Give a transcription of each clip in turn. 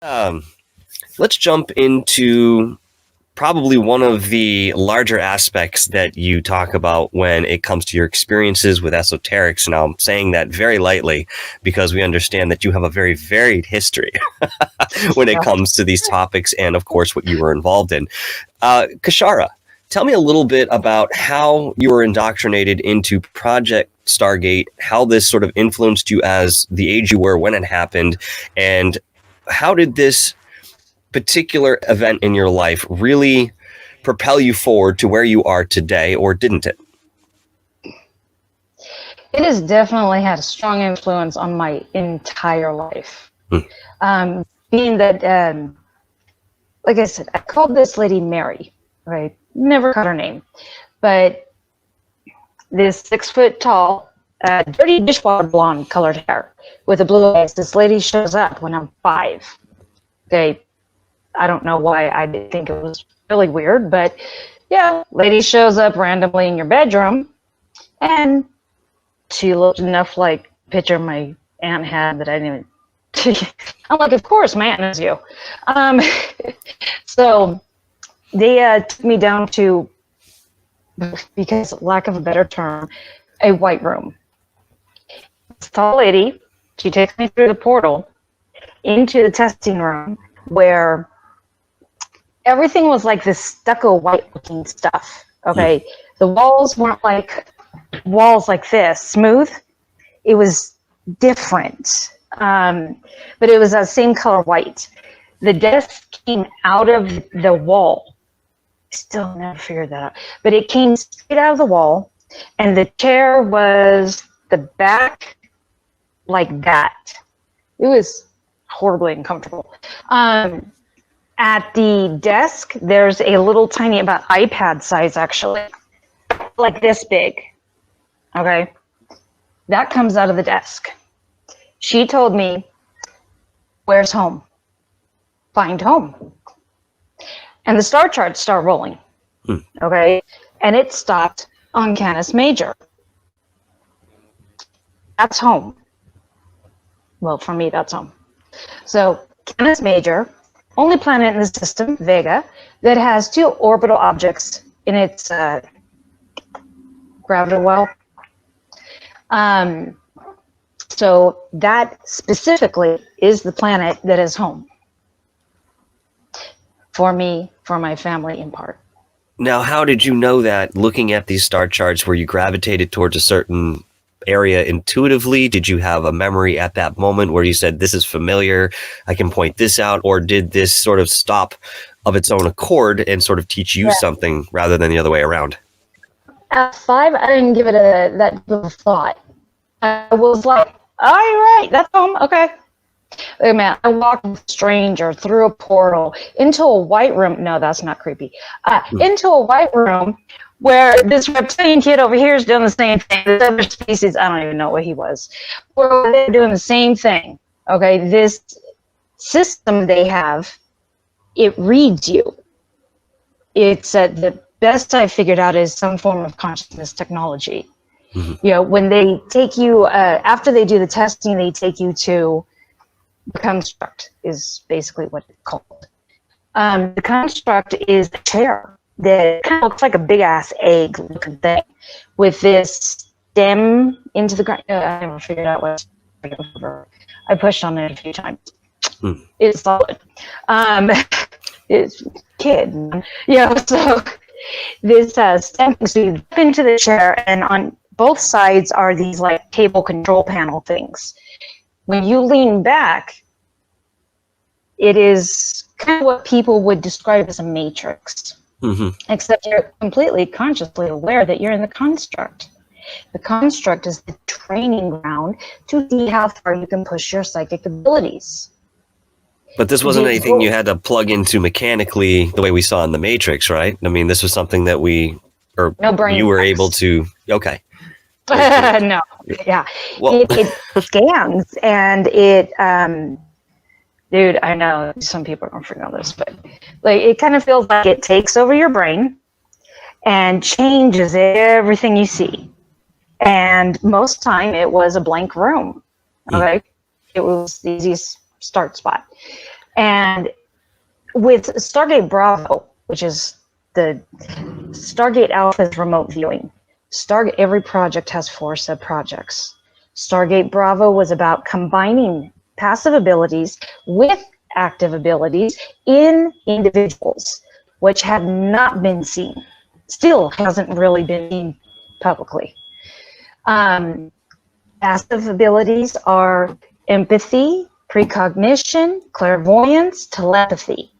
Um, let's jump into probably one of the larger aspects that you talk about when it comes to your experiences with esoterics. Now, I'm saying that very lightly because we understand that you have a very varied history when it comes to these topics and, of course, what you were involved in. Kashara, tell me a little bit about how you were indoctrinated into Project Stargate, how this sort of influenced you as the age you were when it happened, and how did this particular event in your life really propel you forward to where you are today, or didn't it? It has definitely had a strong influence on my entire life. Being that, like I said, I called this lady Mary, right? Never got her name. But this 6 foot tall, dirty dishwater blonde colored hair with a blue eyes, this lady shows up when I'm 5. Okay. I don't know why I did think it was really weird, but yeah, lady shows up randomly in your bedroom, and she looked enough like picture my aunt had that I didn't even. I'm like, of course, my aunt knows you. So they took me down to, because lack of a better term, a white room. This tall lady, she takes me through the portal into the testing room where everything was like this stucco white looking stuff. Okay. The walls weren't like walls like this, smooth. It was different. But it was that same color white. The desk came out of the wall. Still never figured that out. But it came straight out of the wall, and the chair was the back like that. It was horribly uncomfortable. At the desk, there's a little tiny, about iPad size actually, like this big, okay? That comes out of the desk. She told me, where's home? Find home. And the star charts start rolling, okay? And it stopped on Canis Major. That's home. Well, for me, that's home. So Canis Major, only planet in the system, Vega, that has 2 orbital objects in its gravity well. So that specifically is the planet that is home for me, for my family in part. Now, how did you know that looking at these star charts, were you gravitated towards a certain area intuitively? Did you have a memory at that moment where you said, this is familiar, I can point this out? Or did this sort of stop of its own accord and sort of teach you something rather than the other way around? At 5, I didn't give it that little thought. I was like, all right, that's home, okay. Wait a minute, I walked with a stranger through a portal into a white room. No, that's not creepy. Into a white room where this reptilian kid over here is doing the same thing. This other species, I don't even know what he was. Where they're doing the same thing. Okay, this system they have, it reads you. It's the best I figured out is some form of consciousness technology. You know, when they take you, after they do the testing, they take you to the construct, is basically what it's called. The construct is a chair that kind of looks like a big ass egg looking thing with this stem into the ground. I never figured out what I pushed on it a few times. It's solid. It's kid, so this stem, so you jump into the chair, and on both sides are these like table control panel things. When you lean back, it is kind of what people would describe as a matrix, except you're completely consciously aware that you're in the construct. The construct is the training ground to see how far you can push your psychic abilities. But this wasn't anything you had to plug into mechanically the way we saw in the Matrix, right? I mean, this was something that you were able to, okay. No, yeah. Well, it scans, and it, dude, I know some people don't freaking know this, but like it kind of feels like it takes over your brain and changes everything you see. And most time it was a blank room. Okay, it was the easiest start spot. And with Stargate Bravo, which is the Stargate Alpha's remote viewing, every project has 4 sub-projects. Stargate Bravo was about combining passive abilities with active abilities in individuals, which had not been seen, still hasn't really been seen publicly. Passive abilities are empathy, precognition, clairvoyance, telepathy.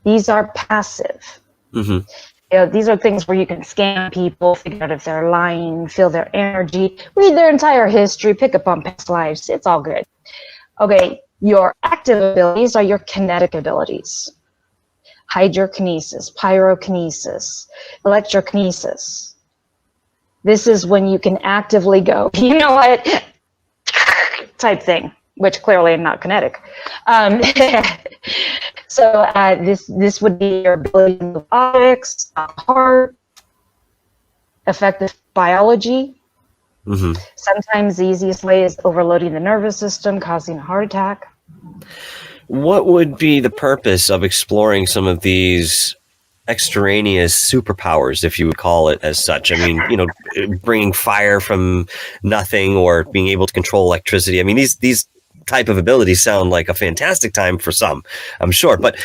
These are passive. Mm-hmm. These are things where you can scan people, figure out if they're lying, feel their energy, read their entire history, pick up on past lives. It's all good. Okay, your active abilities are your kinetic abilities. Hydrokinesis, pyrokinesis, electrokinesis. This is when you can actively go, you know what, type thing, which clearly I'm not kinetic. So this would be your ability to move objects, heart, effective biology. Mm-hmm. Sometimes the easiest way is overloading the nervous system, causing a heart attack. What would be the purpose of exploring some of these extraneous superpowers, if you would call it as such? I mean, bringing fire from nothing or being able to control electricity. I mean, these type of abilities sound like a fantastic time for some, I'm sure. But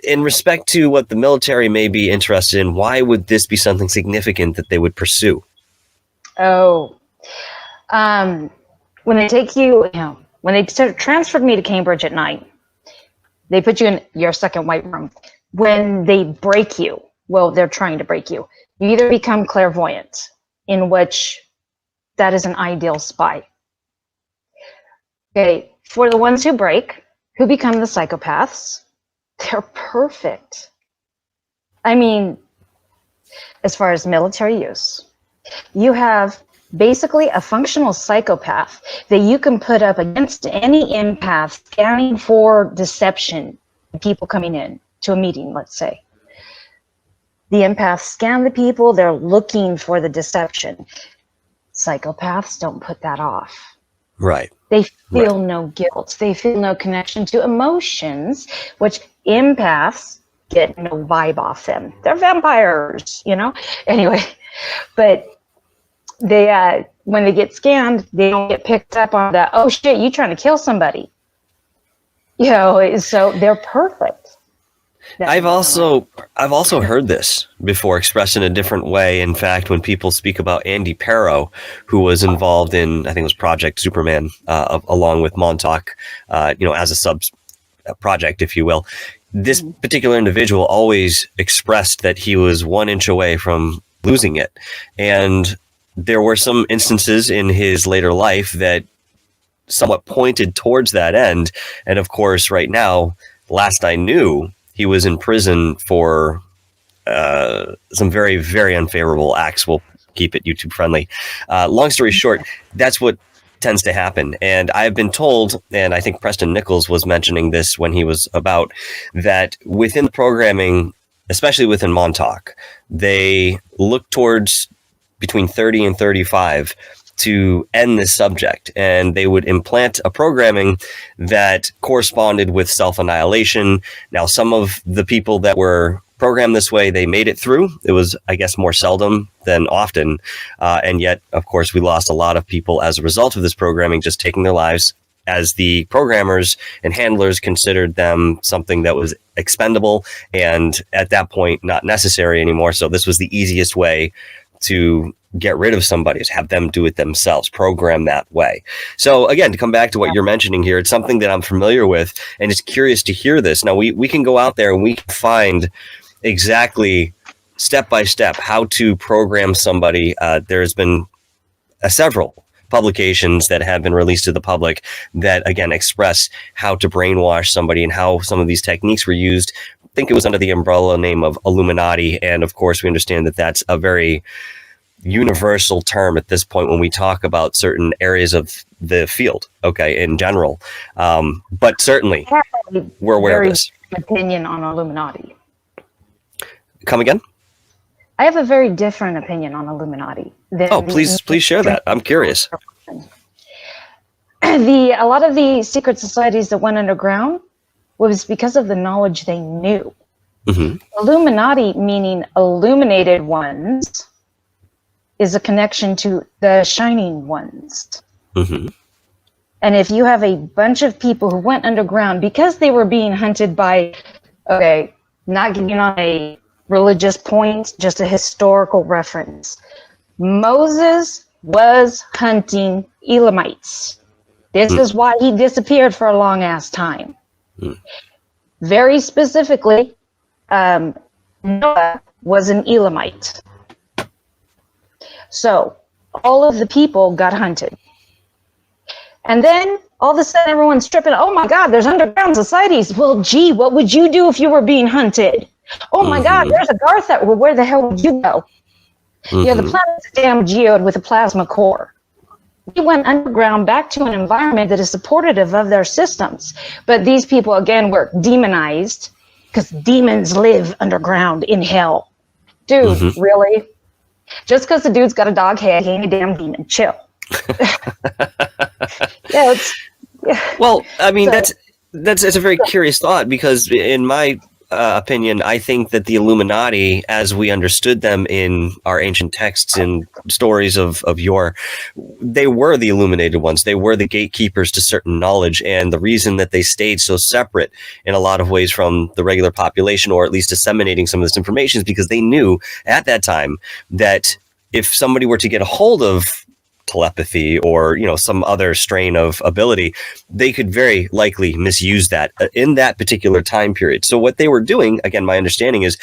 in respect to what the military may be interested in, why would this be something significant that they would pursue? Oh, when they take you, when they transferred me to Cambridge at night, they put you in your second white room. When they break you, well, they're trying to break you. You either become clairvoyant, in which that is an ideal spy. Okay, for the ones who break, who become the psychopaths, they're perfect. I mean, as far as military use, you have basically a functional psychopath that you can put up against any empath scanning for deception, people coming in to a meeting, let's say. The empaths scan the people, they're looking for the deception. Psychopaths don't put that off. Right. They feel no guilt. They feel no connection to emotions, which empaths get no vibe off them. They're vampires, Anyway, but they when they get scanned, they don't get picked up on that, oh shit, you trying to kill somebody. So they're perfect. I've also heard this before expressed in a different way. In fact, when people speak about Andy Perro, who was involved in, I think it was Project Superman, along with Montauk, as a sub project, if you will, this particular individual always expressed that he was 1 inch away from losing it. And there were some instances in his later life that somewhat pointed towards that end. And of course, right now, last I knew, he was in prison for some very, very unfavorable acts. We'll keep it YouTube friendly. Long story short, that's what tends to happen. And I've been told, and I think Preston Nichols was mentioning this when he was about, that within the programming, especially within Montauk, they look towards between 30 and 35 to end this subject, and they would implant a programming that corresponded with self-annihilation. Now, some of the people that were programmed this way, they made it through. It was, I guess, more seldom than often, and yet, of course, we lost a lot of people as a result of this programming just taking their lives, as the programmers and handlers considered them something that was expendable and at that point not necessary anymore. So this was the easiest way to get rid of somebody, is have them do it themselves, program that way. So again, to come back to what you're mentioning here, it's something that I'm familiar with, and it's curious to hear this. Now we can go out there and we can find exactly step by step how to program somebody. There's been several publications that have been released to the public that again express how to brainwash somebody and how some of these techniques were used. I think it was under the umbrella name of Illuminati, and of course we understand that that's a very universal term at this point when we talk about certain areas of the field, okay, in general. But certainly we're aware of this. Opinion on Illuminati. Come again? I have a very different opinion on Illuminati. Please share that. I'm curious. A lot of the secret societies that went underground, was because of the knowledge they knew. Mm-hmm. Illuminati, meaning illuminated ones, is a connection to the shining ones. Mm-hmm. And if you have a bunch of people who went underground because they were being hunted by, okay, not getting on a religious point, just a historical reference. Moses was hunting Elamites. This is why he disappeared for a long ass time. Very specifically, Noah was an Elamite. So all of the people got hunted. And then all of a sudden everyone's tripping. Oh my God, there's underground societies. Well, gee, what would you do if you were being hunted? Oh my God, there's a Garth. Well, where the hell would you go? Yeah, the planet's a damn geode with a plasma core. We went underground back to an environment that is supportive of their systems. But these people, again, were demonized because demons live underground in hell. Dude, really? Just because the dude's got a dog head, he ain't a damn demon. Chill. Yeah, well, I mean, so, that's a very curious thought, because in my opinion, I think that the Illuminati, as we understood them in our ancient texts and stories of yore, they were the illuminated ones. They were the gatekeepers to certain knowledge. And the reason that they stayed so separate in a lot of ways from the regular population, or at least disseminating some of this information, is because they knew at that time that if somebody were to get a hold of telepathy or, you know, some other strain of ability, they could very likely misuse that in that particular time period. So what they were doing, again, my understanding is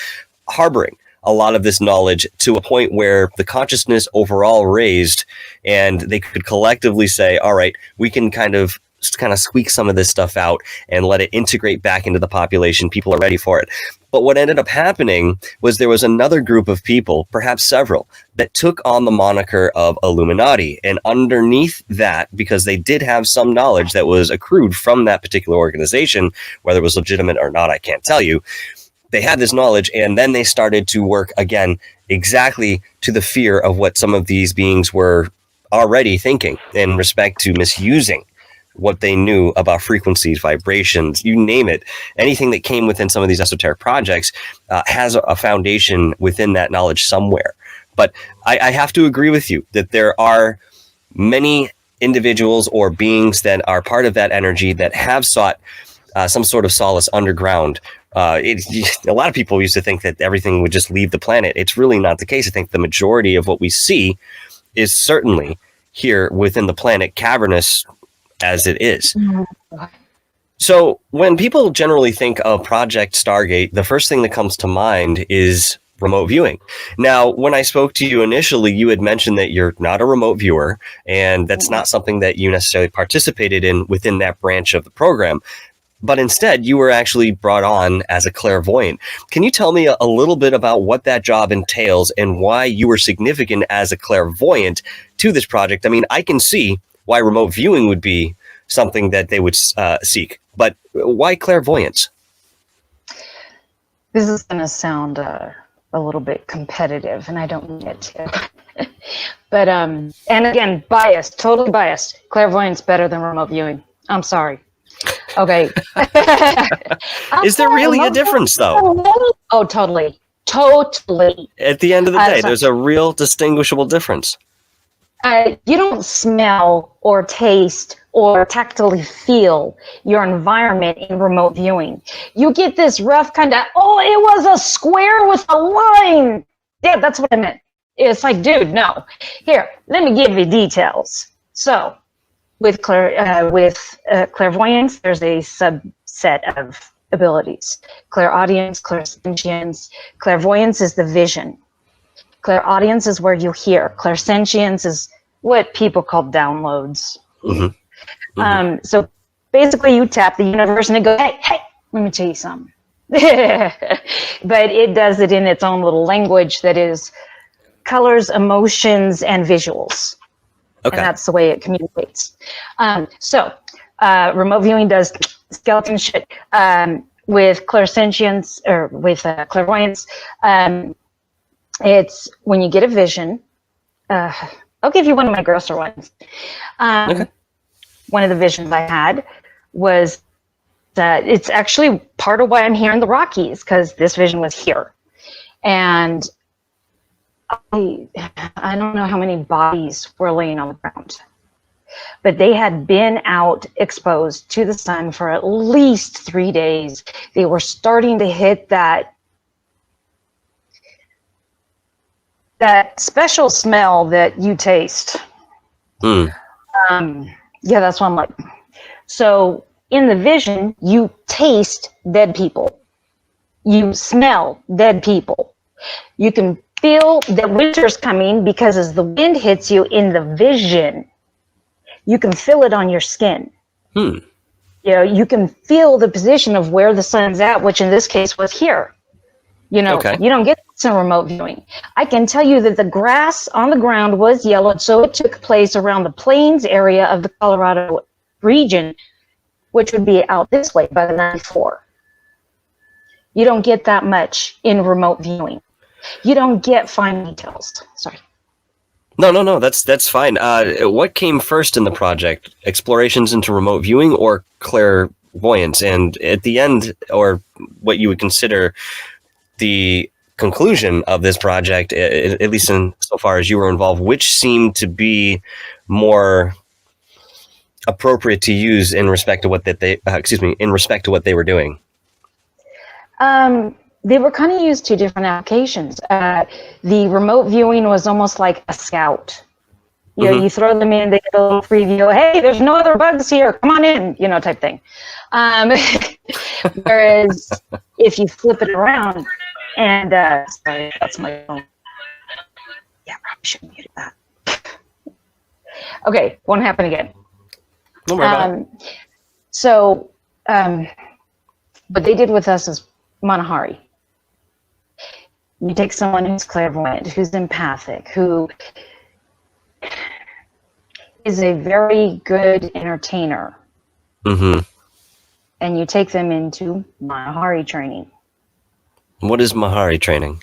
harboring a lot of this knowledge to a point where the consciousness overall raised, and they could collectively say, all right, we can kind of squeak some of this stuff out and let it integrate back into the population. People are ready for it. But what ended up happening was there was another group of people, perhaps several, that took on the moniker of Illuminati. And underneath that, because they did have some knowledge that was accrued from that particular organization, whether it was legitimate or not, I can't tell you. They had this knowledge, and then they started to work again exactly to the fear of what some of these beings were already thinking in respect to misusing what they knew about frequencies, vibrations, you name it. Anything that came within some of these esoteric projects has a foundation within that knowledge somewhere. But I have to agree with you that there are many individuals or beings that are part of that energy that have sought some sort of solace underground. A lot of people used to think that everything would just leave the planet. It's really not the case. I think the majority of what we see is certainly here within the planet, cavernous as it is. So when people generally think of Project Stargate, the first thing that comes to mind is remote viewing. Now, when I spoke to you initially, you had mentioned that you're not a remote viewer, and that's not something that you necessarily participated in within that branch of the program. But instead, you were actually brought on as a clairvoyant. Can you tell me a little bit about what that job entails and why you were significant as a clairvoyant to this project? I mean, I can see why remote viewing would be something that they would seek, but why clairvoyance? This is going to sound a little bit competitive, and I don't mean it to. But, and again, biased, totally biased. Clairvoyance better than remote viewing. I'm sorry. Okay. Is there really a difference, though? Oh, totally. Totally. At the end of the day, there's a real distinguishable difference. You don't smell or taste or tactily feel your environment in remote viewing. You get this rough kind of, oh, it was a square with a line. Yeah, that's what I meant. It's like, dude, no. Here, let me give you details. So, with clairvoyance, there's a subset of abilities. Clairaudience, clairsentience. Clairvoyance is the vision. Clairaudience is where you hear. Clairsentience is what people call downloads. So basically you tap the universe and it goes, hey, let me tell you something. But it does it in its own little language that is colors, emotions, and visuals. Okay. And that's the way it communicates. So remote viewing does skeleton shit. With clairsentience, or with clairvoyance, it's when you get a vision. I'll give you one of my grosser ones. Okay. One of the visions I had was it's actually part of why I'm here in the Rockies, because this vision was here. And I don't know how many bodies were laying on the ground, but they had been out exposed to the sun for at least 3 days. They were starting to hit that special smell that you taste. Yeah, that's what I'm like. So in the vision, you taste dead people. You smell dead people. You can feel that winter's coming because as the wind hits you in the vision, you can feel it on your skin. You know, you can feel the position of where the sun's at, which in this case was here. You know, you don't get this in remote viewing. I can tell you that the grass on the ground was yellowed, so it took place around the plains area of the Colorado region, which would be out this way by the 94. You don't get that much in remote viewing. You don't get fine details. Sorry. No. That's fine. What came first in the project? Explorations into remote viewing or clairvoyance? And at the end, or what you would consider the conclusion of this project, at least in so far as you were involved, which seemed to be more appropriate to use in respect to what what they were doing? They were kind of used to different applications. The remote viewing was almost like a scout. You know, you throw them in, they get a little preview. Hey, there's no other bugs here. Come on in, you know, type thing. Whereas if you flip it around, and sorry, that's my phone. Yeah, probably shouldn't mute that. Okay, won't happen again. Don't worry about it. So, what they did with us is Manahari. You take someone who's clairvoyant, who's empathic, who is a very good entertainer, and you take them into Manahari training. What is Mahari training?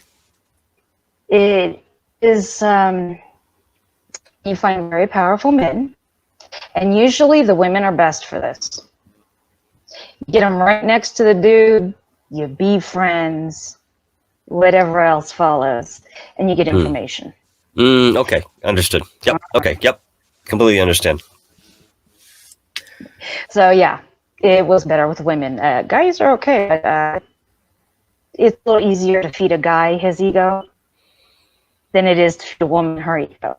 It is, you find very powerful men, and usually the women are best for this. You get them right next to the dude, you be friends, whatever else follows, and you get information. Okay, understood. Yep. Okay, yep. Completely understand. So yeah, it was better with women. Guys are okay. It's a little easier to feed a guy his ego than it is to feed a woman her ego.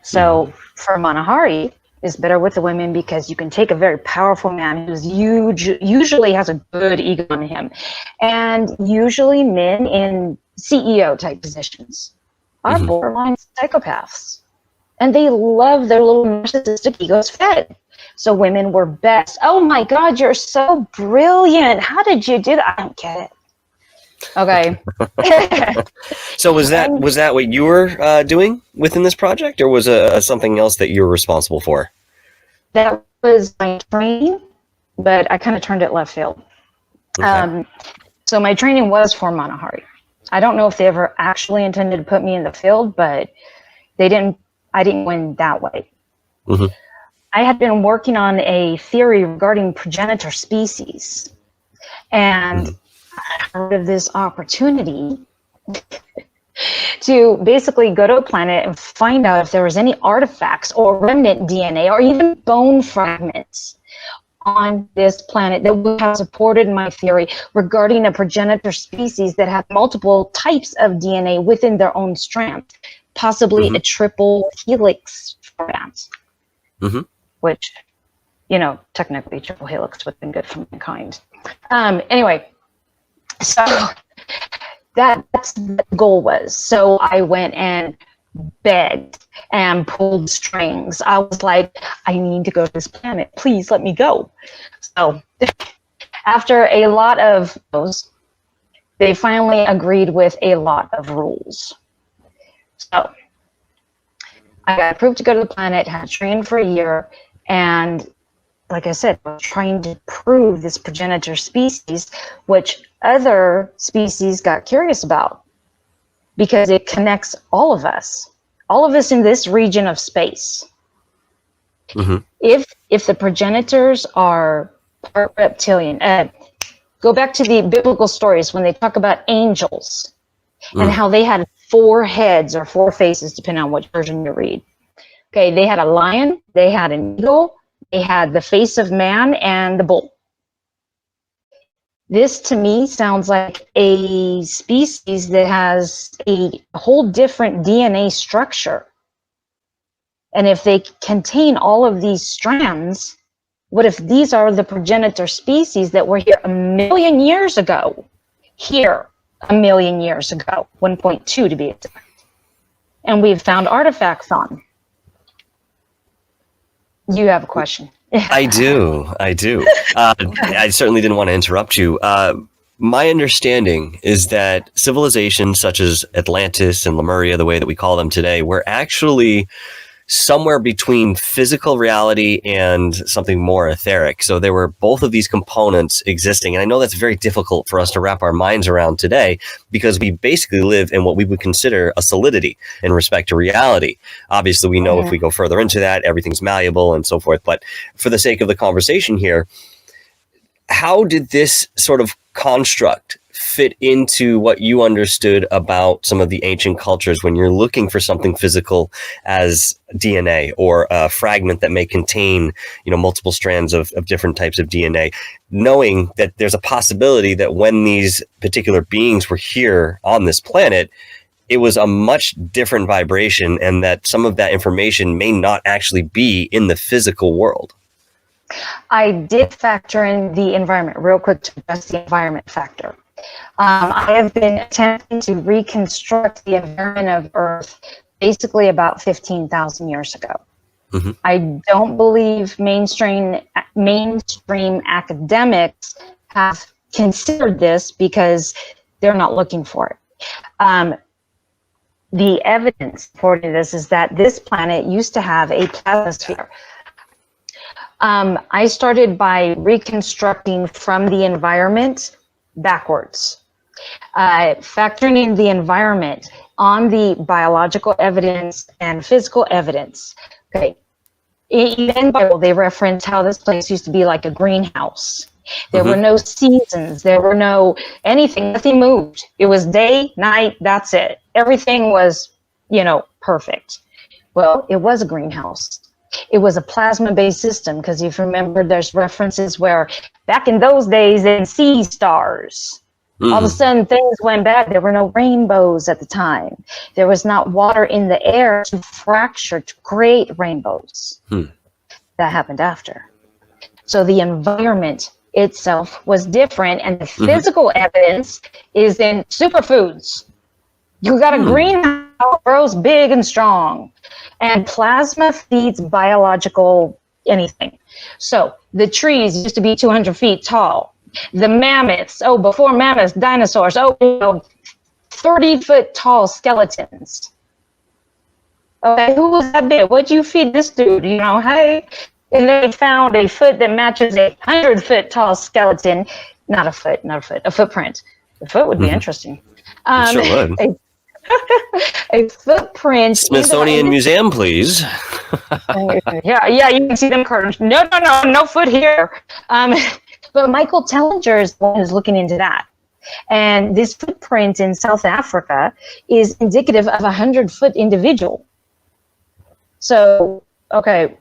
So for Manahari, it's better with the women because you can take a very powerful man who's usually has a good ego on him. And usually men in CEO type positions are borderline psychopaths. And they love their little narcissistic egos fed. So women were best. Oh my God, you're so brilliant. How did you do that? I don't get it. Okay. So was that what you were doing within this project, or was it something else that you were responsible for? That was my training, but I kind of turned it left field. Okay. So my training was for Manahari. I don't know if they ever actually intended to put me in the field, but they didn't. I didn't win that way. I had been working on a theory regarding progenitor species, and I heard of this opportunity to basically go to a planet and find out if there was any artifacts or remnant DNA or even bone fragments on this planet that would have supported my theory regarding a progenitor species that had multiple types of DNA within their own strand, possibly a triple helix format, which, you know, technically triple helix would have been good for mankind. Anyway, so that's what the goal was. So I went and begged and pulled strings. I was like, I need to go to this planet. Please let me go. So after a lot of those, they finally agreed with a lot of rules. So I got approved to go to the planet, had trained for a year, and like I said, we're trying to prove this progenitor species, which other species got curious about because it connects all of us in this region of space. If the progenitors are part reptilian. Go back to the biblical stories when they talk about angels and how they had 4 heads or 4 faces, depending on what version you read. Okay, they had a lion, they had an eagle, they had the face of man, and the bull. This, to me, sounds like a species that has a whole different DNA structure. And if they contain all of these strands, what if these are the progenitor species that were here 1 million years ago? Here, 1 million years ago, 1.2 to be exact. And we've found artifacts on. You have a question. I do. I certainly didn't want to interrupt you. My understanding is that civilizations such as Atlantis and Lemuria, the way that we call them today, were actually somewhere between physical reality and something more etheric. So there were both of these components existing. And I know that's very difficult for us to wrap our minds around today because we basically live in what we would consider a solidity in respect to reality. Obviously, we know if we go further into that, everything's malleable and so forth. But for the sake of the conversation here, how did this sort of construct fit into what you understood about some of the ancient cultures when you're looking for something physical as DNA or a fragment that may contain, multiple strands of different types of DNA, knowing that there's a possibility that when these particular beings were here on this planet, it was a much different vibration and that some of that information may not actually be in the physical world? I did factor in the environment real quick to address the environment factor. I have been attempting to reconstruct the environment of Earth basically about 15,000 years ago. Mm-hmm. I don't believe mainstream academics have considered this because they're not looking for it. The evidence supporting this is that this planet used to have a plasmasphere. I started by reconstructing from the environment backwards, factoring in the environment on the biological evidence and physical evidence. Okay, in the Bible, they reference how this place used to be like a greenhouse. There were no seasons. There were no anything. Nothing moved. It was day, night. That's it. Everything was, perfect. Well, it was a greenhouse. It was a plasma-based system because if you remember, there's references where back in those days they see stars. All of a sudden things went bad. There were no rainbows at the time. There was not water in the air to fracture to create rainbows. That happened after. So the environment itself was different, and the physical evidence is in superfoods. You got a greenhouse, grows big and strong. And plasma feeds biological anything. So the trees used to be 200 feet tall. The mammoths, before mammoths, dinosaurs, 30-foot tall skeletons. Okay, who was that big? What'd you feed this dude? Hey. And they found a foot that matches a 100-foot tall skeleton. Not a foot, a footprint. The foot would be interesting. Sure would. A footprint. Smithsonian Museum, please. yeah, you can see them cartoons. No foot here. But Michael Tellinger is the one who's looking into that. And this footprint in South Africa is indicative of a 100-foot individual. So, okay,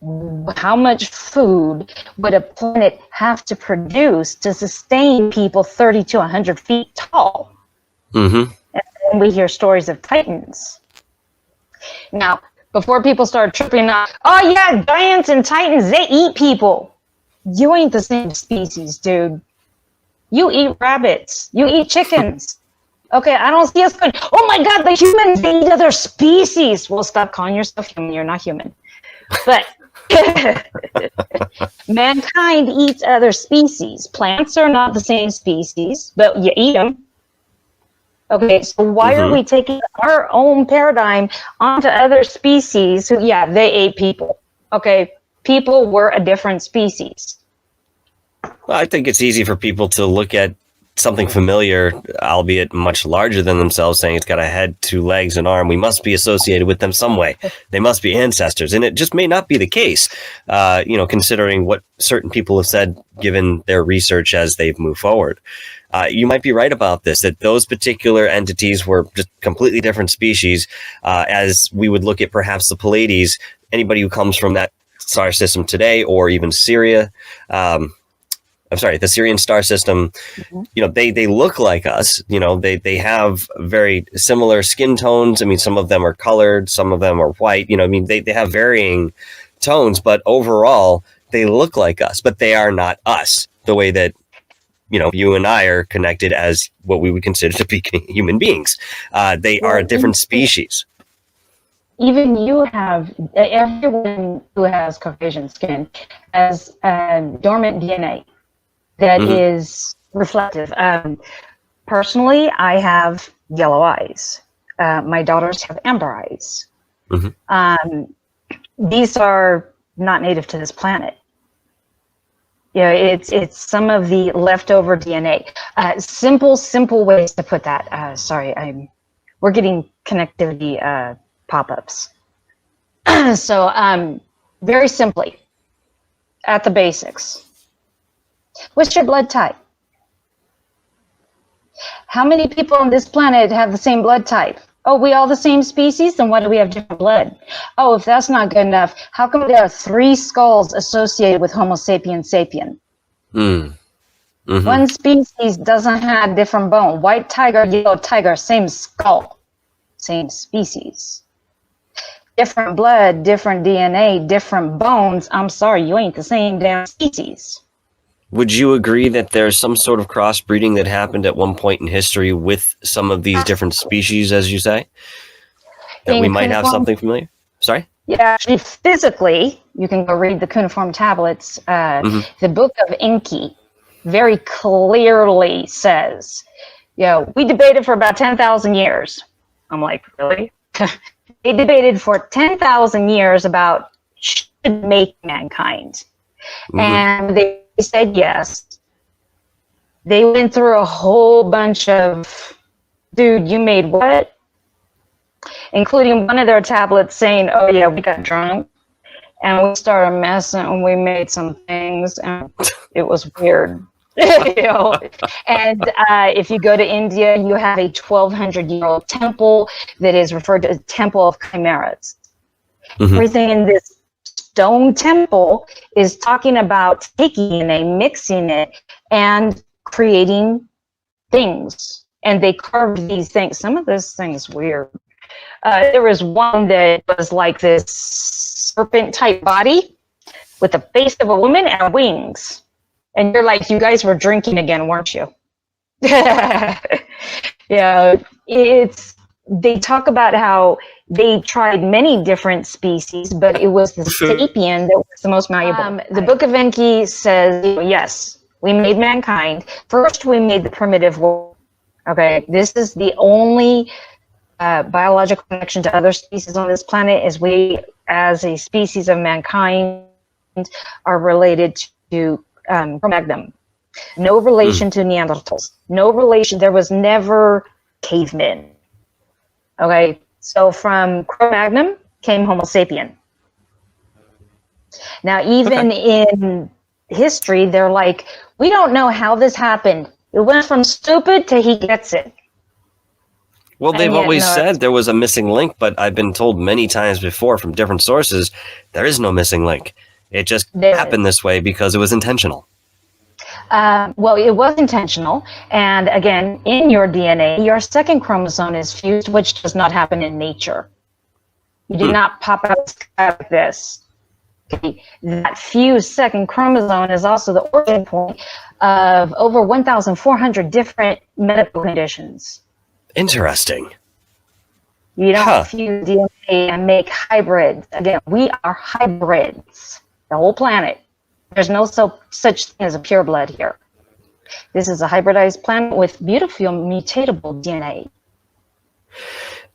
how much food would a planet have to produce to sustain people 30 to 100 feet tall? And we hear stories of titans. Now, before people start tripping out, giants and titans, they eat people. You ain't the same species, dude. You eat rabbits. You eat chickens. Okay, I don't see us going, oh my God, the humans, they eat other species. Well, stop calling yourself human. You're not human. But mankind eats other species. Plants are not the same species, but you eat them. Okay, so why are we taking our own paradigm onto other species who, they ate people. Okay, people were a different species. Well, I think it's easy for people to look at something familiar, albeit much larger than themselves, saying it's got a head, 2 legs, an arm. We must be associated with them some way. They must be ancestors. And it just may not be the case, considering what certain people have said, given their research as they've moved forward. You might be right about this, that those particular entities were just completely different species, as we would look at perhaps the Pleiades, anybody who comes from that star system today, or even Syria, the Syrian star system, they look like us. They have very similar skin tones. I mean, some of them are colored, some of them are white. They have varying tones, but overall, they look like us, but they are not us the way that, you and I are connected as what we would consider to be human beings. They are a different species. Even you have, everyone who has Caucasian skin has dormant DNA that is reflective. Personally, I have yellow eyes. My daughters have amber eyes. These are not native to this planet. It's some of the leftover DNA. Simple ways to put that. We're getting connectivity pop-ups. So very simply, at the basics, what's your blood type? How many people on this planet have the same blood type? Oh, we all the same species? Then why do we have different blood? Oh, if that's not good enough, how come there are 3 skulls associated with Homo sapiens sapien? One species doesn't have different bone. White tiger, yellow tiger, same skull, same species. Different blood, different DNA, different bones. I'm sorry, you ain't the same damn species. Would you agree that there's some sort of crossbreeding that happened at one point in history with some of these different species, as you say? That we might have something familiar? Sorry? Yeah, actually, physically, you can go read the cuneiform tablets. The book of Ninki very clearly says, we debated for about 10,000 years. I'm like, really? They debated for 10,000 years about should make mankind. And they said yes. They went through a whole bunch of, dude, you made what? Including one of their tablets saying, oh yeah, we got drunk and we started messing and we made some things and it was weird. And if you go to India, you have a 1,200-year-old temple that is referred to as Temple of Chimeras. Everything in this stone temple is talking about taking and mixing it and creating things. And they carved these things. Some of this thing is weird. There was one that was like this serpent-type body with the face of a woman and wings. And you're like, you guys were drinking again, weren't you? They talk about how they tried many different species, but it was the sapien that was the most malleable. The Book of Enki says, yes, we made mankind. First, we made the primitive world. Okay, this is the only biological connection to other species on this planet, is we, as a species of mankind, are related to Cro-Magnon. No relation to Neanderthals. No relation. There was never cavemen. Okay, so from Cro-Magnon came Homo sapien. Now, even in history, they're like, we don't know how this happened. It went from stupid to he gets it. Well, they've always said there was a missing link, but I've been told many times before from different sources, there is no missing link. It just happened this way because it was intentional. Well, it was intentional. And again, in your DNA, your second chromosome is fused, which does not happen in nature. You did not pop out like this. Okay. That fused second chromosome is also the origin point of over 1,400 different medical conditions. Interesting. You don't fuse DNA and make hybrids. Again, we are hybrids. The whole planet. There's no such thing as a pure blood here. This is a hybridized planet with beautiful mutatable DNA.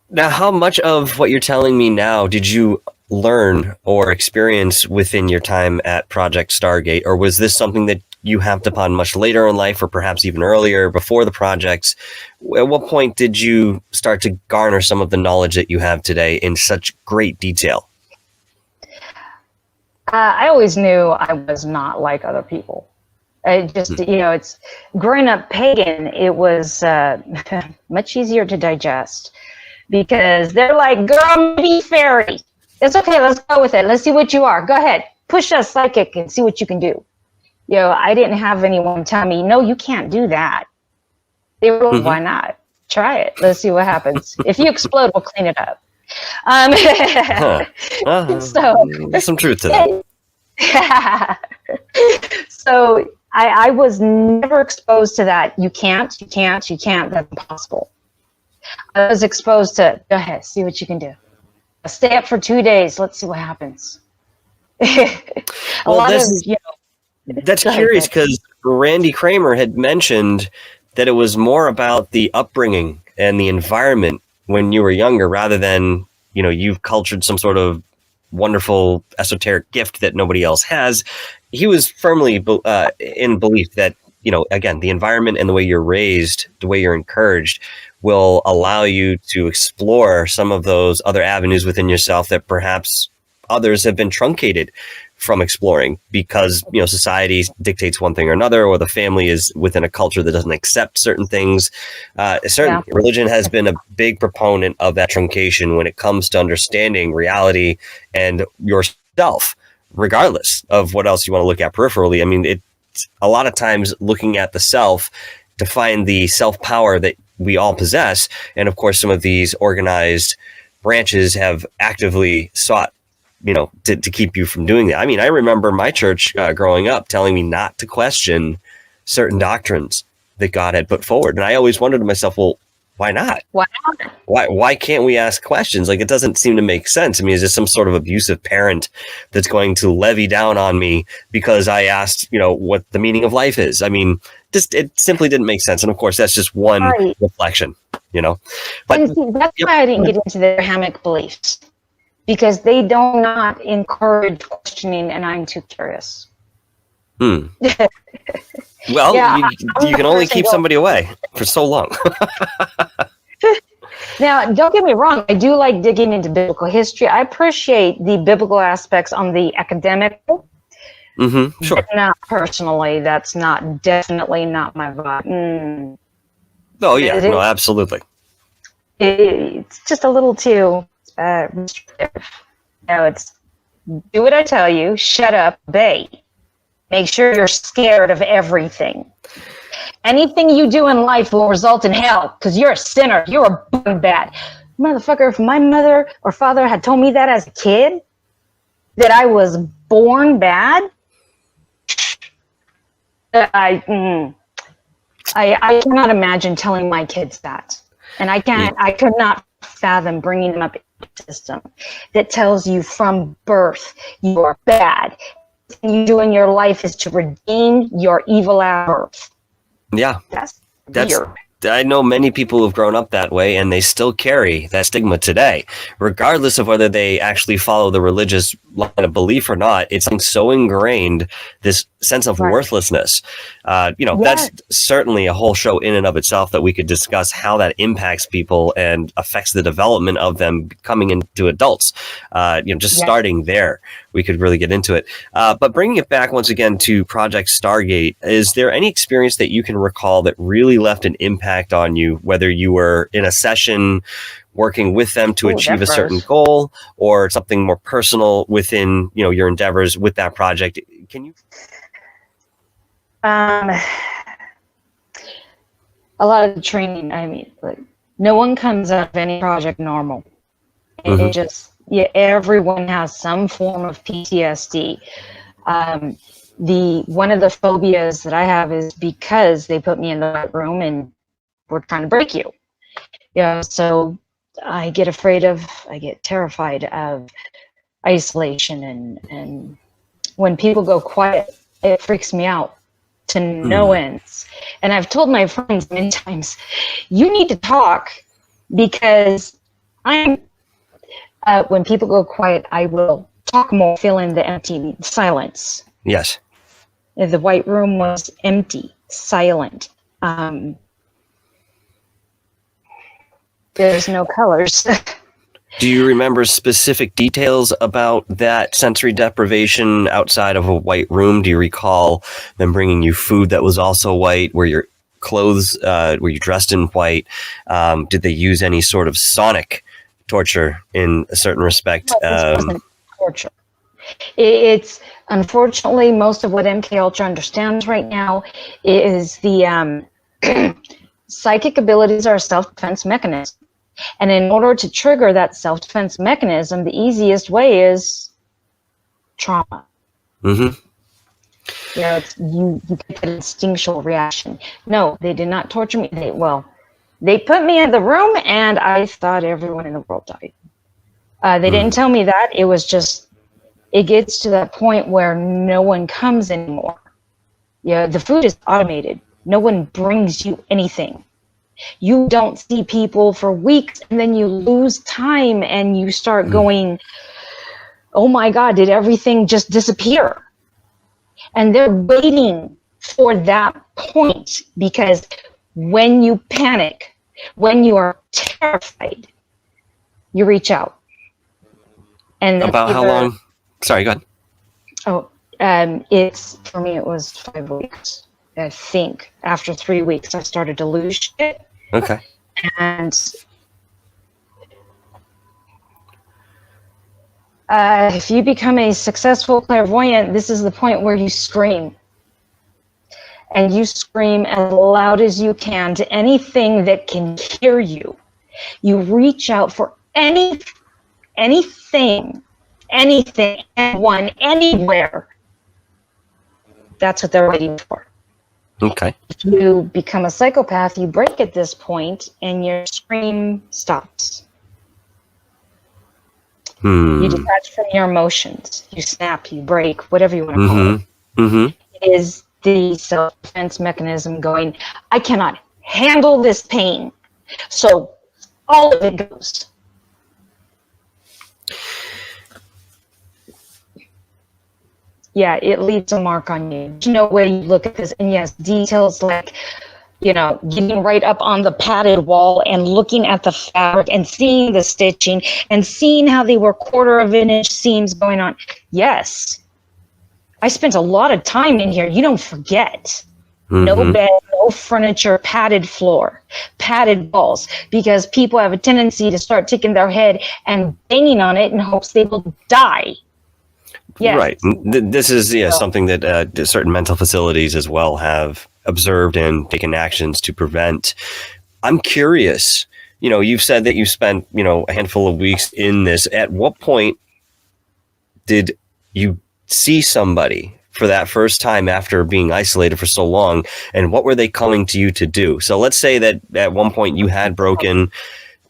Now, how much of what you're telling me now did you learn or experience within your time at Project Stargate? Or was this something that you happened upon much later in life, or perhaps even earlier, before the projects. At what point did you start to garner some of the knowledge that you have today in such great detail? I always knew I was not like other people. I just, it's growing up pagan, it was much easier to digest because they're like, girl, be fairy. It's okay, let's go with it. Let's see what you are. Go ahead, push us psychic and see what you can do. I didn't have anyone tell me, no, you can't do that. They were like, why not? Try it. Let's see what happens. If you explode, we'll clean it up. So there's some truth to that. So I was never exposed to that. You can't. That's impossible. I was exposed to, go ahead, see what you can do. Stay up for 2 days. Let's see what happens. That's curious because Randy Kramer had mentioned that it was more about the upbringing and the environment when you were younger rather than, you've cultured some sort of wonderful esoteric gift that nobody else has. He was firmly in belief that, again, the environment and the way you're raised, the way you're encouraged will allow you to explore some of those other avenues within yourself that perhaps others have been truncated from exploring because, society dictates one thing or another, or the family is within a culture that doesn't accept certain things. Religion has been a big proponent of that truncation when it comes to understanding reality and yourself, regardless of what else you want to look at peripherally. I mean, it's a lot of times looking at the self to find the self-power that we all possess. And of course, some of these organized branches have actively sought to keep you from doing that. I mean, I remember my church growing up telling me not to question certain doctrines that God had put forward. And I always wondered to myself, well, why not? Why not? Why can't we ask questions? Like, it doesn't seem to make sense. I mean, is this some sort of abusive parent that's going to levy down on me because I asked, what the meaning of life is? I mean, it simply didn't make sense. And of course, that's just one reflection, But and see, that's why I didn't get into their hammock beliefs. Because they do not encourage questioning, and I'm too curious. Well, you can only keep somebody away for so long. Now, don't get me wrong. I do like digging into biblical history. I appreciate the biblical aspects on the academic. Sure. But not personally. That's definitely not my vibe. Oh, yeah. No, absolutely. It's just a little too... restrictive. It's do what I tell you, shut up, obey. Make sure you're scared of everything. Anything you do in life will result in hell because you're a sinner. You're born bad. Motherfucker, if my mother or father had told me that as a kid, that I was born bad, I cannot imagine telling my kids that. And I could not fathom bringing them up in a system that tells you from birth you are bad. What you do in your life is to redeem your evil birth. Yeah. That's weird. I know many people who've grown up that way and they still carry that stigma today, regardless of whether they actually follow the religious line of belief or not. It's so ingrained, this sense of worthlessness. That's certainly a whole show in and of itself that we could discuss how that impacts people and affects the development of them coming into adults. Starting there, we could really get into it. But bringing it back once again to Project Stargate, is there any experience that you can recall that really left an impact on you, whether you were in a session working with them to achieve a certain goal or something more personal within, your endeavors with that project? Can you? A lot of the training, no one comes out of any project normal. It just, everyone has some form of PTSD. One of the phobias that I have is because they put me in the right room and we're trying to break you. So I get terrified of isolation, and when people go quiet, it freaks me out to no ends. And I've told my friends many times, you need to talk because when people go quiet, I will talk more, fill in the empty silence. Yes. The white room was empty, silent. There's no colors. Do you remember specific details about that sensory deprivation outside of a white room? Do you recall them bringing you food that was also white? Were your clothes, were you dressed in white? Did they use any sort of sonic torture in a certain respect? No, this wasn't torture. It's unfortunately most of what MK Ultra understands right now is the psychic abilities are a self-defense mechanism. And in order to trigger that self-defense mechanism, the easiest way is trauma. Mm-hmm. You know, you get an instinctual reaction. No, they did not torture me. They put me in the room, and I thought everyone in the world died. They didn't tell me that. It was just, it gets to that point where no one comes anymore. Yeah, the food is automated. No one brings you anything. You don't see people for weeks, and then you lose time, and you start going, oh my God, did everything just disappear? And they're waiting for that point, because when you panic, when you are terrified, you reach out. And about how long? Sorry, go ahead. Oh, for me, it was 5 weeks. I think after 3 weeks, I started to lose shit. Okay. And if you become a successful clairvoyant, this is the point where you scream. And you scream as loud as you can to anything that can hear you. You reach out for anything, anyone, anywhere. That's what they're waiting for. Okay. If you become a psychopath, you break at this point, and your scream stops. You detach from your emotions. You snap, you break, whatever you want to call it. It is the self-defense mechanism going, I cannot handle this pain. So all of it goes. Yeah, it leaves a mark on you. There's no way you look at this. And yes, details like, you know, getting right up on the padded wall and looking at the fabric and seeing the stitching and seeing how they were 1/4 of an inch seams going on. Yes. I spent a lot of time in here. You don't forget. No bed, no furniture, padded floor, padded walls, because people have a tendency to start taking their head and banging on it in hopes they will die. Yes. Right. This is something that certain mental facilities as well have observed and taken actions to prevent. I'm curious, you know, you've said that you spent, you know, a handful of weeks in this. At what point did you see somebody for that first time after being isolated for so long, and what were they coming to you to do? So let's say that at one point you had broken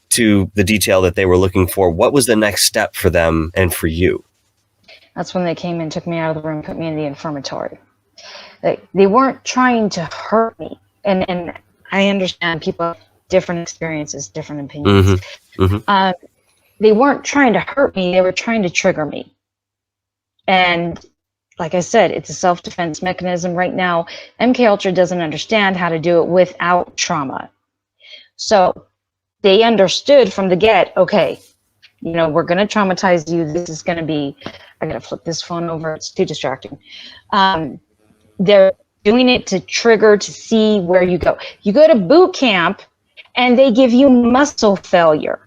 to the detail that they were looking for. What was the next step for them and for you? That's when they came and took me out of the room, put me in the infirmatory. They weren't trying to hurt me. And I understand people have different experiences, different opinions. They weren't trying to hurt me. They were trying to trigger me. And like I said, it's a self-defense mechanism right now. MK Ultra doesn't understand how to do it without trauma. So they understood from the get, okay, you know, we're going to traumatize you. This is going to be, I got to flip this phone over. It's too distracting. They're doing it to trigger, to see where you go. You go to boot camp and they give you muscle failure.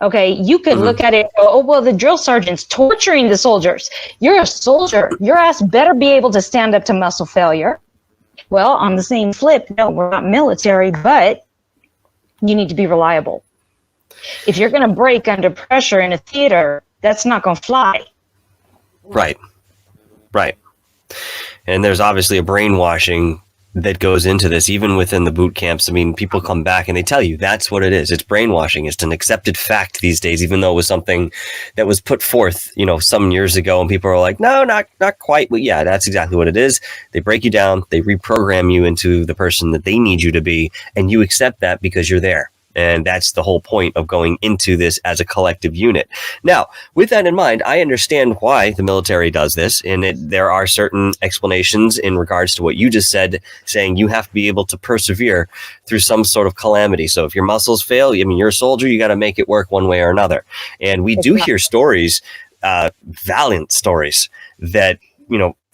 Okay, you could look at it, oh, well, the drill sergeant's torturing the soldiers. You're a soldier. Your ass better be able to stand up to muscle failure. Well, on the same flip, no, we're not military, but you need to be reliable. If you're going to break under pressure in a theater, that's not going to fly. Right. And there's obviously a brainwashing that goes into this, even within the boot camps. I mean, people come back and they tell you that's what it is. It's brainwashing. It's an accepted fact these days, even though it was something that was put forth, you know, some years ago, and people are like, no, not quite. But yeah, that's exactly what it is. They break you down. They reprogram you into the person that they need you to be, and you accept that because you're there. And that's the whole point of going into this as a collective unit. Now, with that in mind, I understand why the military does this. And there are certain explanations in regards to what you just said, saying you have to be able to persevere through some sort of calamity. So if your muscles fail, I mean, you're a soldier, you got to make it work one way or another. And we do hear stories, valiant stories that,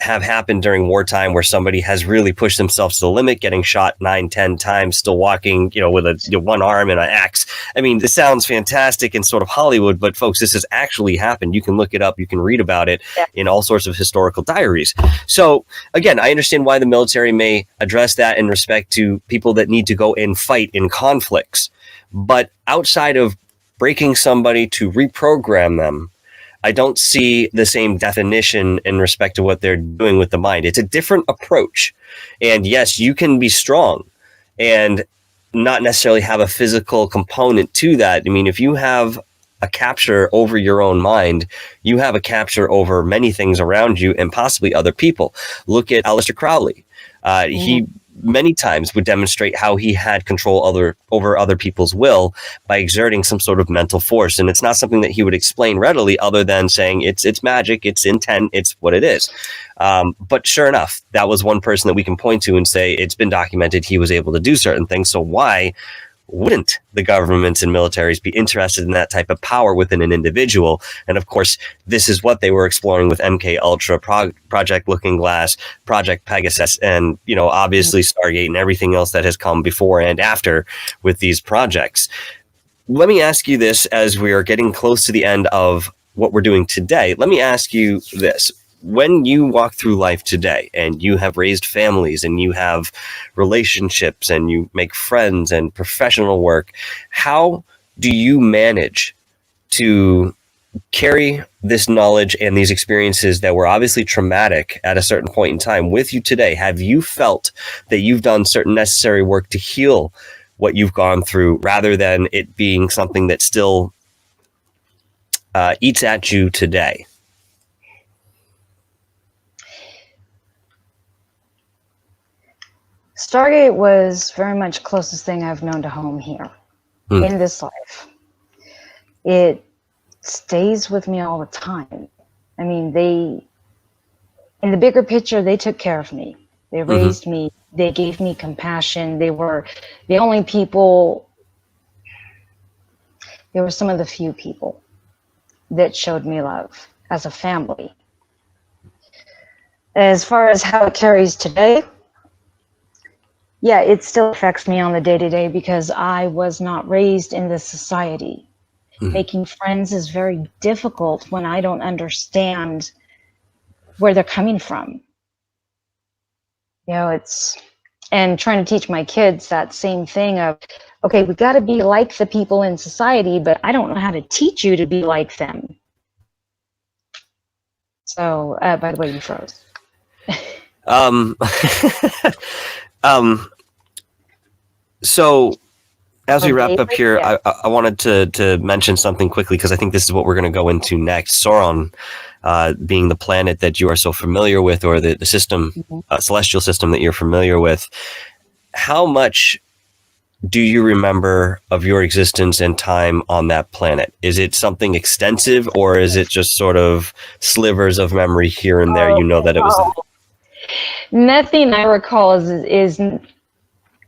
have happened during wartime where somebody has really pushed themselves to the limit, getting shot 9-10 times, still walking, with a one arm and an axe. I mean, this sounds fantastic and sort of Hollywood, but folks, this has actually happened. You can look it up. You can read about it in all sorts of historical diaries. So again, I understand why the military may address that in respect to people that need to go and fight in conflicts. But outside of breaking somebody to reprogram them, I don't see the same definition in respect to what they're doing with the mind. It's a different approach. And yes, you can be strong and not necessarily have a physical component to that. I mean, if you have a capture over your own mind, you have a capture over many things around you and possibly other people. Look at Aleister Crowley. He many times would demonstrate how he had control over other people's will by exerting some sort of mental force. And it's not something that he would explain readily other than saying it's magic, it's intent, it's what it is. But sure enough, that was one person that we can point to and say it's been documented he was able to do certain things. So why wouldn't the governments and militaries be interested in that type of power within an individual? And of course, this is what they were exploring with MK Ultra, Project Looking Glass, Project Pegasus, and obviously Stargate and everything else that has come before and after with these projects. Let me ask you this as we are getting close to the end of what we're doing today. Let me ask you this. When you walk through life today and you have raised families and you have relationships and you make friends and professional work, how do you manage to carry this knowledge and these experiences that were obviously traumatic at a certain point in time with you today? Have you felt that you've done certain necessary work to heal what you've gone through rather than it being something that still eats at you today? Stargate was very much closest thing I've known to home here in this life. It stays with me all the time. I mean, in the bigger picture, they took care of me. They raised me. They gave me compassion. They were the only people. They were some of the few people that showed me love as a family. As far as how it carries today, yeah, it still affects me on the day-to-day because I was not raised in this society. Making friends is very difficult when I don't understand where they're coming from. And trying to teach my kids that same thing of, okay, we got to be like the people in society, but I don't know how to teach you to be like them. So, by the way, you froze. So as we wrap up here, I wanted to mention something quickly because I think this is what we're going to go into next. Sauron, being the planet that you are so familiar with, or the system, celestial system that you're familiar with. How much do you remember of your existence and time on that planet? Is it something extensive, or is it just sort of slivers of memory here and there? That it was. Nothing I recall is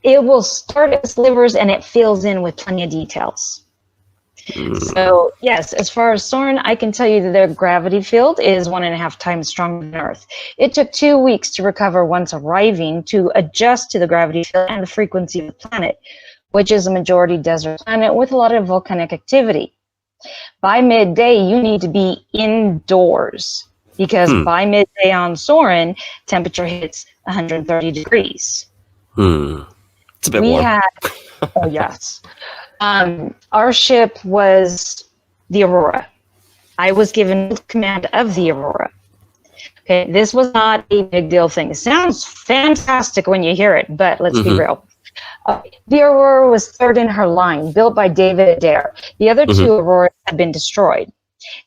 it will start as slivers and it fills in with plenty of details. So yes, as far as Soren, I can tell you that their gravity field is 1.5 times stronger than Earth. It took 2 weeks to recover once arriving to adjust to the gravity field and the frequency of the planet, which is a majority desert planet with a lot of volcanic activity. By midday, you need to be indoors because by midday on Soren, temperature hits 130 degrees. It's a bit warm. Oh, yes. Our ship was the Aurora. I was given command of the Aurora. Okay, this was not a big deal thing. It sounds fantastic when you hear it, but let's be real. The Aurora was third in her line, built by David Adair. The other two Auroras had been destroyed.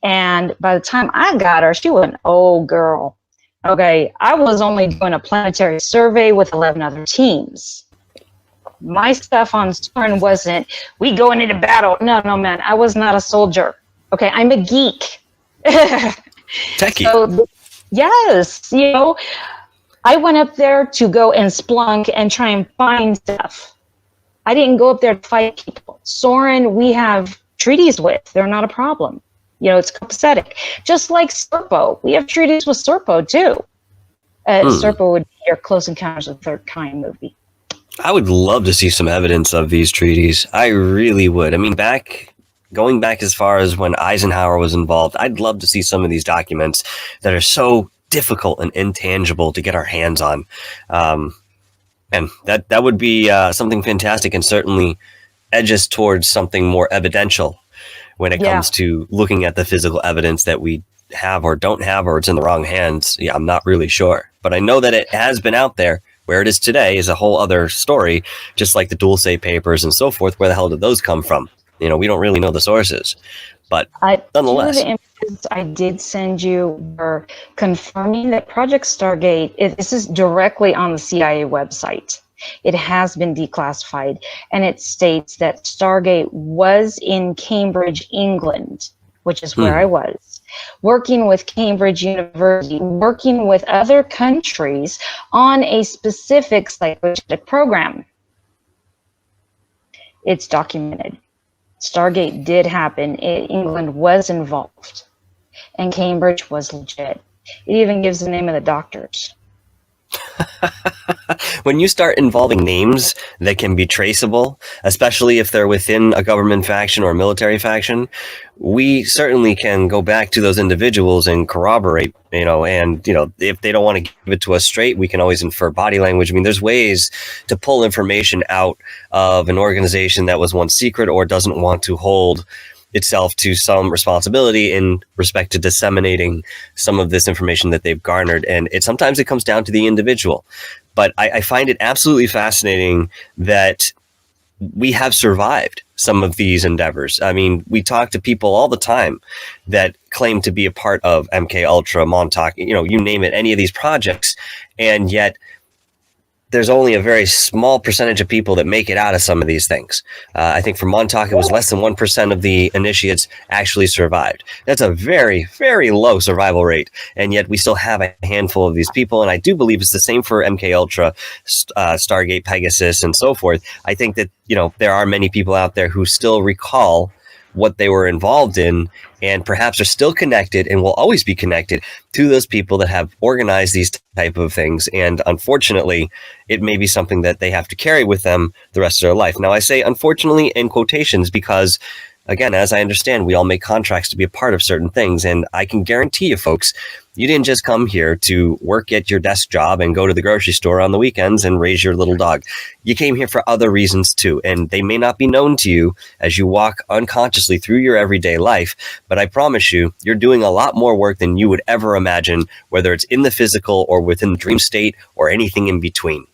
And by the time I got her, she was an old girl. Okay, I was only doing a planetary survey with 11 other teams. My stuff on Soren wasn't, we going into battle. No, man, I was not a soldier. Okay, I'm a geek. Techie. So, yes, I went up there to go and splunk and try and find stuff. I didn't go up there to fight people. Soren, we have treaties with. They're not a problem. It's copacetic. Just like Serpo. We have treaties with Serpo, too. Serpo would be your Close Encounters of the Third Kind movie. I would love to see some evidence of these treaties. I really would. I mean, going back as far as when Eisenhower was involved, I'd love to see some of these documents that are so difficult and intangible to get our hands on. And that would be something fantastic, and certainly edge us towards something more evidential when it comes to looking at the physical evidence that we have or don't have, or it's in the wrong hands. Yeah, I'm not really sure. But I know that it has been out there. Where it is today is a whole other story, just like the Dulce papers and so forth. Where the hell did those come from? We don't really know the sources. But nonetheless. The images I did send you were confirming that Project Stargate, this is directly on the CIA website. It has been declassified, and it states that Stargate was in Cambridge, England, which is where I was, working with Cambridge University, working with other countries on a specific psychogenetic program. It's documented. Stargate did happen. England was involved, and Cambridge was legit. It even gives the name of the doctors. When you start involving names that can be traceable, especially if they're within a government faction or a military faction, we certainly can go back to those individuals and corroborate, and, if they don't want to give it to us straight, we can always infer body language. I mean, there's ways to pull information out of an organization that was once secret or doesn't want to hold itself to some responsibility in respect to disseminating some of this information that they've garnered. And sometimes it comes down to the individual. But I find it absolutely fascinating that we have survived some of these endeavors. I mean, we talk to people all the time that claim to be a part of MK Ultra, Montauk, you name it, any of these projects. And yet there's only a very small percentage of people that make it out of some of these things. I think for Montauk, it was less than 1% of the initiates actually survived. That's a very, very low survival rate. And yet we still have a handful of these people. And I do believe it's the same for MK Ultra, Stargate, Pegasus, and so forth. I think that, there are many people out there who still recall what they were involved in, and perhaps are still connected and will always be connected to those people that have organized these type of things. And unfortunately, it may be something that they have to carry with them the rest of their life. Now, I say unfortunately in quotations because, again, as I understand, we all make contracts to be a part of certain things. And I can guarantee you, folks, you didn't just come here to work at your desk job and go to the grocery store on the weekends and raise your little dog. You came here for other reasons too, and they may not be known to you as you walk unconsciously through your everyday life, but I promise you, you're doing a lot more work than you would ever imagine, whether it's in the physical or within the dream state or anything in between.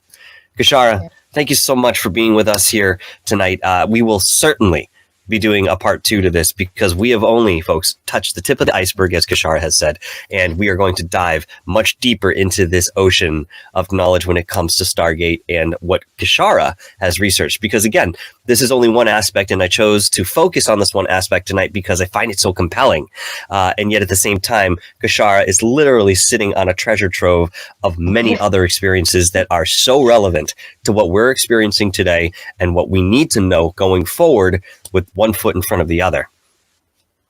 Kishara, thank you so much for being with us here tonight. We will certainly be doing a part 2 to this because we have only, folks, touched the tip of the iceberg, as Kishara has said, and we are going to dive much deeper into this ocean of knowledge when it comes to Stargate and what Kishara has researched. Because again, this is only one aspect, and I chose to focus on this one aspect tonight because I find it so compelling. And yet at the same time, Kishara is literally sitting on a treasure trove of many other experiences that are so relevant to what we're experiencing today and what we need to know going forward with one foot in front of the other.